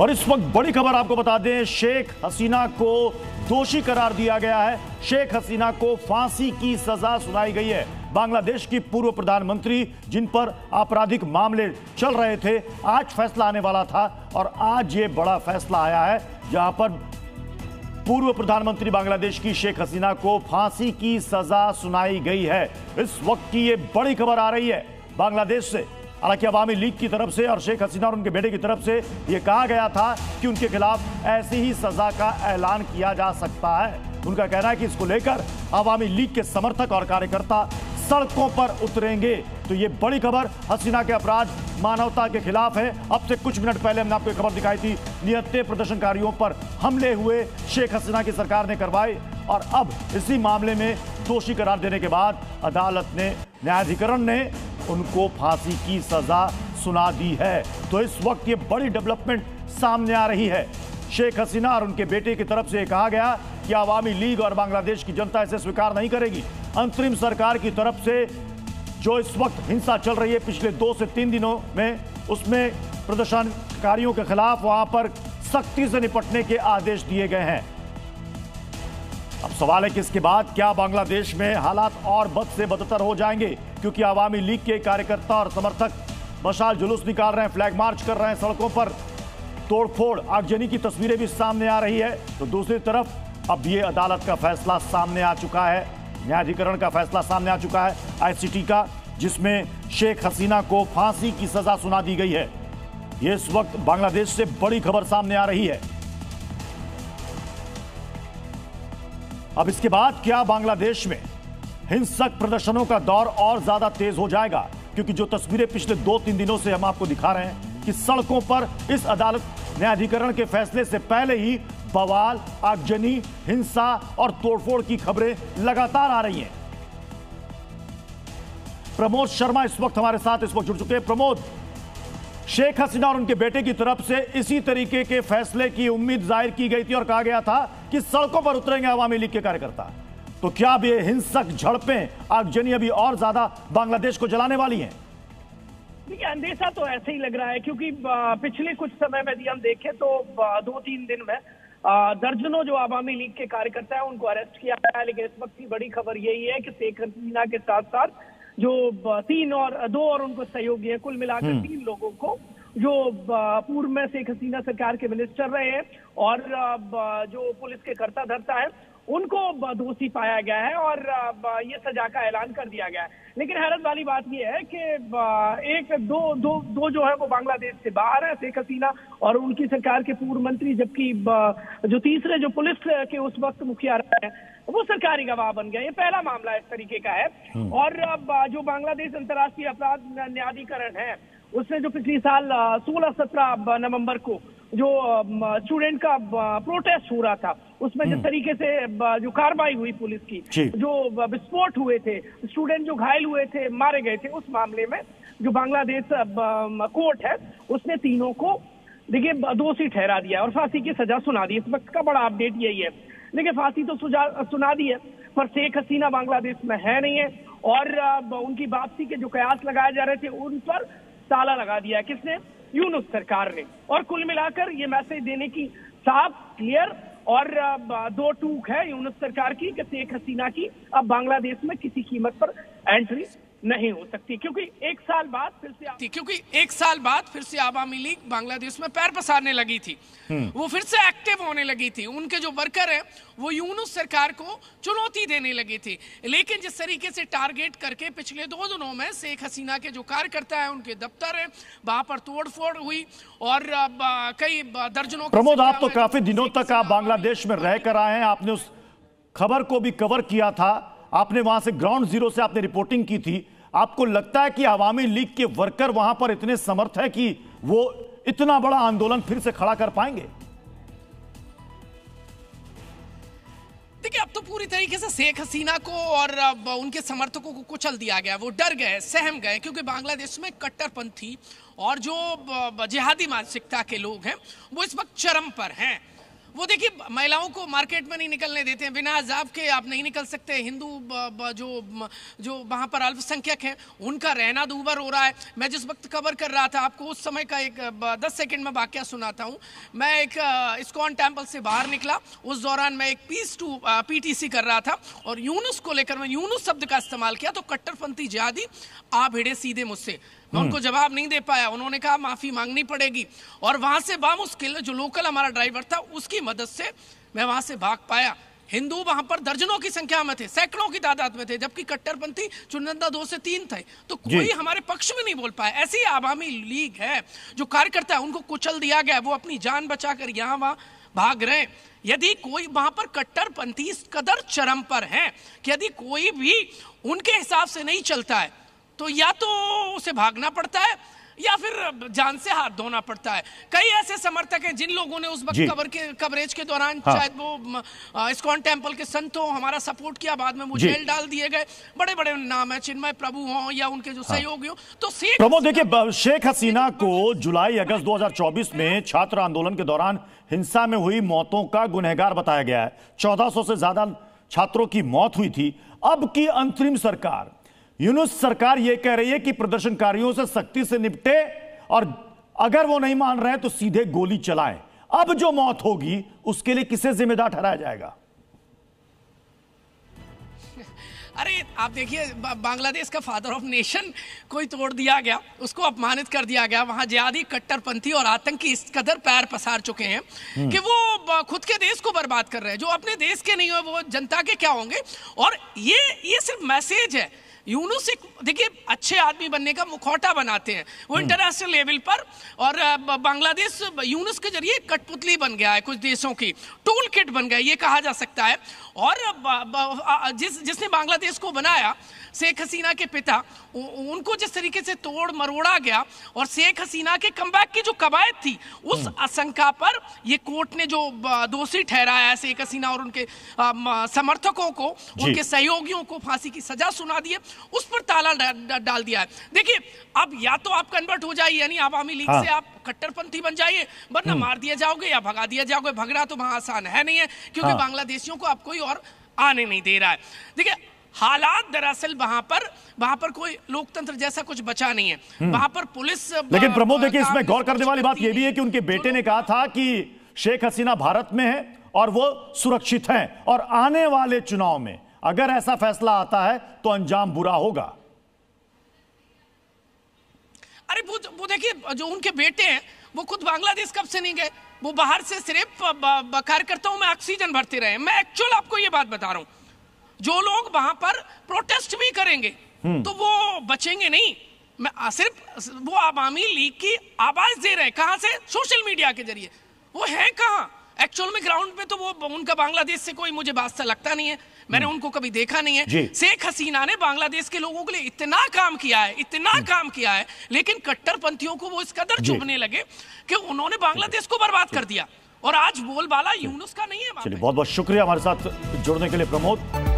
और इस वक्त बड़ी खबर आपको बता दें, शेख हसीना को दोषी करार दिया गया है। शेख हसीना को फांसी की सजा सुनाई गई है। बांग्लादेश की पूर्व प्रधानमंत्री जिन पर आपराधिक मामले चल रहे थे, आज फैसला आने वाला था और आज ये बड़ा फैसला आया है जहां पर पूर्व प्रधानमंत्री बांग्लादेश की शेख हसीना को फांसी की सजा सुनाई गई है। इस वक्त की ये बड़ी खबर आ रही है बांग्लादेश से। हालांकि अवामी लीग की तरफ से और शेख हसीना और उनके बेटे की तरफ से यह कहा गया था कि उनके खिलाफ ऐसी ही सजा का ऐलान किया जा सकता है। उनका कहना है कि इसको लेकर अवामी लीग के समर्थक और कार्यकर्ता सड़कों पर उतरेंगे। तो ये बड़ी खबर, हसीना के अपराध मानवता के खिलाफ है। अब से कुछ मिनट पहले हमने आपको खबर दिखाई थी, निहत्थे प्रदर्शनकारियों पर हमले हुए, शेख हसीना की सरकार ने करवाए और अब इसी मामले में दोषी करार देने के बाद अदालत ने, न्यायाधिकरण ने उनको फांसी की सजा सुना दी है। तो इस वक्त ये बड़ी डेवलपमेंट सामने आ रही है। शेख हसीना और उनके बेटे की तरफ से कहा गया कि अवामी लीग और बांग्लादेश की जनता इसे स्वीकार नहीं करेगी। अंतरिम सरकार की तरफ से जो इस वक्त हिंसा चल रही है पिछले 2 से 3 दिनों में, उसमें प्रदर्शनकारियों के खिलाफ वहां पर सख्ती से निपटने के आदेश दिए गए हैं। अब सवाल है कि इसके बाद क्या बांग्लादेश में हालात और बद से बदतर हो जाएंगे, क्योंकि अवामी लीग के कार्यकर्ता और समर्थक मशाल जुलूस निकाल रहे हैं, फ्लैग मार्च कर रहे हैं, सड़कों पर तोड़फोड़, आगजनी की तस्वीरें भी सामने आ रही है। तो दूसरी तरफ अब ये अदालत का फैसला सामने आ चुका है, न्यायाधिकरण का फैसला सामने आ चुका है ICT का, जिसमें शेख हसीना को फांसी की सजा सुना दी गई है। ये इस वक्त बांग्लादेश से बड़ी खबर सामने आ रही है। अब इसके बाद क्या बांग्लादेश में हिंसक प्रदर्शनों का दौर और ज्यादा तेज हो जाएगा, क्योंकि जो तस्वीरें पिछले 2-3 दिनों से हम आपको दिखा रहे हैं कि सड़कों पर इस अदालत न्यायाधिकरण के फैसले से पहले ही बवाल, आगजनी, हिंसा और तोड़फोड़ की खबरें लगातार आ रही हैं। प्रमोद शर्मा इस वक्त हमारे साथ जुड़ चुके हैं। प्रमोद, शेख हसीना और उनके बेटे की तरफ से इसी तरीके के फैसले की उम्मीद जाहिर की गई थी और कहा गया था कि सड़कों पर उतरेंगे अवामी लीग के कार्यकर्ता। तो क्या अब ये हिंसक झड़पें, आगजनी अभी और ज्यादा बांग्लादेश को जलाने वाली हैं? देखिए, अंदेशा तो ऐसे ही लग रहा है, क्योंकि पिछले कुछ समय में यदि हम देखें तो 2-3 दिन में दर्जनों जो अवामी लीग के कार्यकर्ता हैं उनको अरेस्ट किया गया है। लेकिन इस वक्त की बड़ी खबर यही है कि शेख हसीना के साथ साथ जो 2 और उनको सहयोगी है, कुल मिलाकर 3 लोगों को, जो पूर्व में शेख हसीना सरकार के मिनिस्टर रहे हैं और जो पुलिस के कर्ता धर्ता है, उनको दोषी पाया गया है और ये सजा का ऐलान कर दिया गया है। लेकिन हैरत वाली बात यह है कि दो जो है वो बांग्लादेश से बाहर है, शेख हसीना और उनकी सरकार के पूर्व मंत्री, जबकि जो तीसरे जो पुलिस के उस वक्त मुखिया रहे हैं वो सरकारी गवाह बन गए। ये पहला मामला इस तरीके का है। और जो बांग्लादेश अंतर्राष्ट्रीय अपराध न्यायाधिकरण है, उसने जो पिछली साल 16-17 नवंबर को जो स्टूडेंट का प्रोटेस्ट हो रहा था, उसमें जिस तरीके से जो कार्रवाई हुई पुलिस की, जो विस्फोट हुए थे, स्टूडेंट जो घायल हुए थे, मारे गए थे, उस मामले में जो बांग्लादेश कोर्ट है उसने तीनों को देखिए दोषी ठहरा दिया और फांसी की सजा सुना दी। इस वक्त का बड़ा अपडेट यही है। लेकिन फांसी तो सुना दी है, पर शेख हसीना बांग्लादेश में है नहीं है और उनकी वापसी के जो कयास लगाए जा रहे थे उन पर ताला लगा दिया है। किसने? यूनुस सरकार ने। और कुल मिलाकर ये मैसेज देने की साफ, क्लियर और 2 टूक है यूनुस सरकार की कि शेख हसीना की अब बांग्लादेश में किसी कीमत पर एंट्री नहीं हो सकती, क्योंकि एक साल बाद फिर से अवामी लीग बांग्लादेश में पैर पसारने लगी थी, वो फिर से एक्टिव होने लगी थी। उनके जो वर्कर हैं वो यूनुस सरकार को चुनौती देने लगे थे। लेकिन जिस तरीके से टारगेट करके पिछले 2 दिनों में शेख हसीना के जो कार्यकर्ता हैं, उनके दफ्तर है, वहां पर तोड़फोड़ हुई और कई दर्जनों। प्रमोद, आप तो काफी दिनों तक आप बांग्लादेश में रहकर आए हैं, आपने उस खबर को भी कवर किया था, आपने वहां से ग्राउंड जीरो से आपने रिपोर्टिंग की थी। आपको लगता है कि अवामी लीग के वर्कर वहां पर इतने समर्थ है कि वो इतना बड़ा आंदोलन फिर से खड़ा कर पाएंगे? देखिए, अब तो पूरी तरीके से शेख हसीना को और उनके समर्थकों को कुचल दिया गया। वो डर गए, सहम गए, क्योंकि बांग्लादेश में कट्टरपंथी और जो जिहादी मानसिकता के लोग हैं वो इस वक्त चरम पर हैं। वो देखिए महिलाओं को मार्केट में नहीं निकलने देते हैं, बिना हिजाब के आप नहीं निकल सकते। हिंदू जो वहाँ पर अल्पसंख्यक हैं उनका रहना दूभर हो रहा है। मैं जिस वक्त कवर कर रहा था, आपको उस समय का एक 10 सेकंड में वाकया सुनाता हूँ। मैं एक इस्कॉन टेम्पल से बाहर निकला, उस दौरान मैं एक PTC कर रहा था और यूनुस को लेकर मैं यूनुस शब्द का इस्तेमाल किया तो कट्टरपंथी जिहादी आ भिड़े सीधे मुझसे। मैं उनको जवाब नहीं दे पाया, उन्होंने कहा माफी मांगनी पड़ेगी और वहां से बामुश्किल जो लोकल हमारा ड्राइवर था उसकी मदद से मैं वहां से भाग पाया। हिंदू वहां पर दर्जनों की संख्या में थे, सैकड़ों की तादाद में थे, जबकि कट्टरपंथी चुनिंदा 2 से 3 थे। तो कोई हमारे पक्ष में नहीं बोल पाया। ऐसी आवामी लीग है, जो कार्यकर्ता है उनको कुचल दिया गया, वो अपनी जान बचाकर यहाँ वहां भाग रहे। यदि कोई वहां पर कट्टरपंथी इस कदर चरम पर है कि यदि कोई भी उनके हिसाब से नहीं चलता है तो या तो उसे भागना पड़ता है या फिर जान से हाथ धोना पड़ता है। कई ऐसे समर्थक हैं जिन लोगों ने उस वक्त कवरेज के दौरान शायद वो इस्कॉन टेम्पल के संतों हमारा सपोर्ट किया, बाद में वो जेल डाल दिए गए। बड़े बड़े नाम है, चिन्मय प्रभु हों या उनके जो सहयोगी हो। तो प्रमोद देखिए, शेख हसीना को जुलाई अगस्त 2024 में छात्र आंदोलन के दौरान हिंसा में हुई मौतों का गुनहगार बताया गया है। 1400 से ज्यादा छात्रों की मौत हुई थी। अब की अंतरिम सरकार यूनुस सरकार यह कह रही है कि प्रदर्शनकारियों से सख्ती से निपटे और अगर वो नहीं मान रहे हैं तो सीधे गोली चलाएं। अब जो मौत होगी उसके लिए किसे जिम्मेदार ठहराया जाएगा? अरे आप देखिए, बांग्लादेश का फादर ऑफ नेशन कोई तोड़ दिया गया, उसको अपमानित कर दिया गया। वहां जिहादी कट्टरपंथी और आतंकी इस कदर पैर पसार चुके हैं कि वो खुद के देश को बर्बाद कर रहे हैं। जो अपने देश के नहीं हो वो जनता के क्या होंगे? और ये सिर्फ मैसेज है। यूनुस एक देखिए अच्छे आदमी बनने का मुखौटा बनाते हैं वो इंटरनेशनल लेवल पर, और बांग्लादेश यूनुस के जरिए कठपुतली बन गया है, कुछ देशों की टूल किट बन गया, ये कहा जा सकता है। और जिसने बांग्लादेश को बनाया, शेख हसीना के पिता, उनको जिस तरीके से तोड़ मरोड़ा गया और शेख हसीना के कमबैक की जो कवायद थी, उस आशंका पर ये कोर्ट ने जो दोषी ठहराया है शेख हसीना और उनके समर्थकों को, उनके सहयोगियों को फांसी की सजा सुना दी है, उस पर ताला डाल दिया है। देखिए, अब या तो आप कन्वर्ट हो जाइए, यानी आवामी लीग से आप कट्टरपंथी बन जाइए, वरना मार दिए जाओगे या भगा दिया जाओगे। भगना तो वहां आसान है नहीं है, क्योंकि बांग्लादेशियों को अब कोई और आने नहीं दे रहा है। देखिए, हालात दरअसल वहां पर कोई लोकतंत्र जैसा कुछ बचा नहीं है। वहां पर पुलिस, लेकिन प्रमोद देखिए, इसमें गौर करने वाली बात यह भी है कि उनके बेटे ने कहा था कि शेख हसीना भारत में है और वो सुरक्षित हैं, और आने वाले चुनाव में अगर ऐसा फैसला आता है तो अंजाम बुरा होगा। अरे वो देखिए, जो उनके बेटे हैं वो खुद बांग्लादेश कब से नहीं गए, वो बाहर से सिर्फ कार्यकर्ताओं में ऑक्सीजन भरते रहे। मैं एक्चुअल आपको ये बात बता रहा हूं, जो लोग वहां पर प्रोटेस्ट भी करेंगे तो वो बचेंगे नहीं। मैं सिर्फ वो आवामी लीग की आवाज दे रहे हैं, कहां से? सोशल मीडिया के जरिए। वो है कहां एक्चुअल में? ग्राउंड पे तो वो उनका बांग्लादेश से कोई मुझे वास्ता लगता नहीं है, मैंने उनको कभी देखा नहीं है। शेख हसीना ने बांग्लादेश के लोगों के लिए इतना काम किया है, लेकिन कट्टरपंथियों को वो इस कदर चुभने लगे कि उन्होंने बांग्लादेश को बर्बाद कर दिया। और आज बोलबाला यूनुस का नहीं है। चलिए, बहुत बहुत शुक्रिया हमारे साथ जुड़ने के लिए प्रमोद।